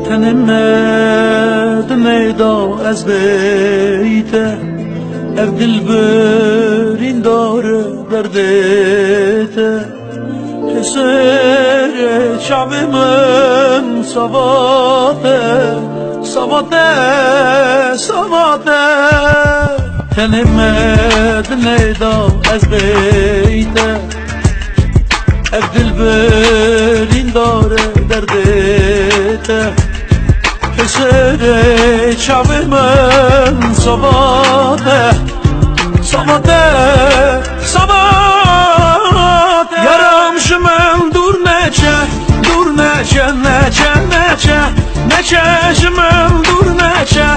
تنمد میدا از بیته اف دلبرین داره دردته حسر شعب من صواته صواته صواته تنمد میدا از بیته اف دلبرین داره دردته حسر شعب من صواته صواته صواته یارم شمن دور نچه نچه شمن دور نچه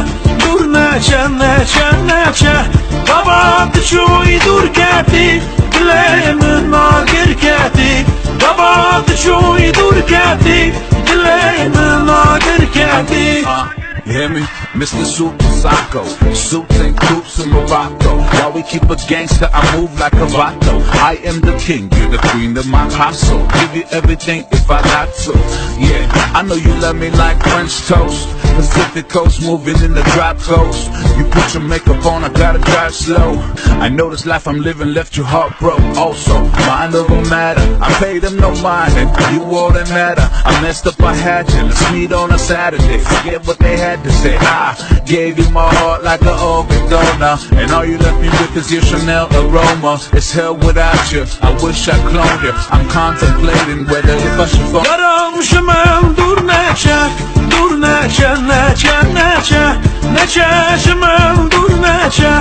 بابا تشوی دور کردی دل من ناگر کردی بابا تشوی دور کردی دل من ناگر کردی. You hear me? Mr. Super Psycho, suits and coops in Morocco. While we keep a gangster, I move like a vato. I am the king, you're the queen of my castle. Give you everything if I got to. Yeah, I know you love me like French toast. Pacific coast, moving in the drop coast. You put your makeup on, I gotta drive slow. I know this life I'm living left you heartbroken. Also, mind over matter, I paid them no mind, and you all that matter. I messed up, I had you, let's meet on a Saturday. Forget what they had to say. I gave you my heart like an organ donor, and all you left me with is your Chanel aroma. It's hell without you, I wish I cloned you. I'm contemplating whether if I should fall. Yaram şımın dur neçe şımın dur neçe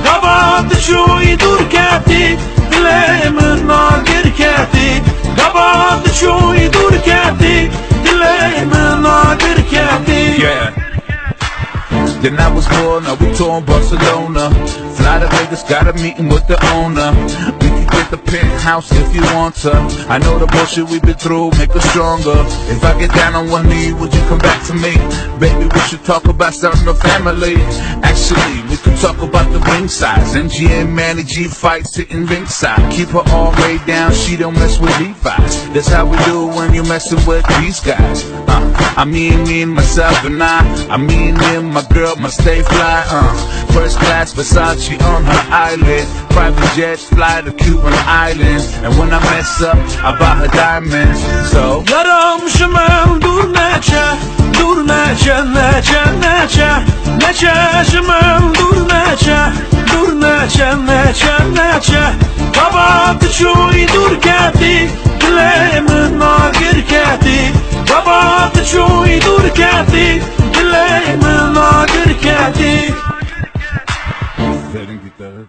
Kabahat şuy dur keti dilemin nagir keti Kabahat şuy dur keti dilemin nagir keti. Yeah. Then I was born, now we touring Barcelona. Fly to Vegas, got a meeting with the owner. We can get the penthouse if you want to. I know the bullshit we've been through make us stronger. If I get down on one knee, would you come back to me? Baby, we should talk about starting a family. Actually, we could talk about the ring size. MG and Manny G fight sitting ringside. Keep her all way down, she don't mess with Levi's. That's how we do when you're messing with these guys. I mean me and myself and I mean me and my girl, my stay fly. First class Versace on her eyelid. Private jet fly to Cuban islands. And when I mess up, I buy her diamonds. So Yaram şımın dur neçe şımın dur neçe Kabahat şuy dur keti dilemin nagir keti Kabahat şuy dur keti dilemin nagir keti. Verin gitarı.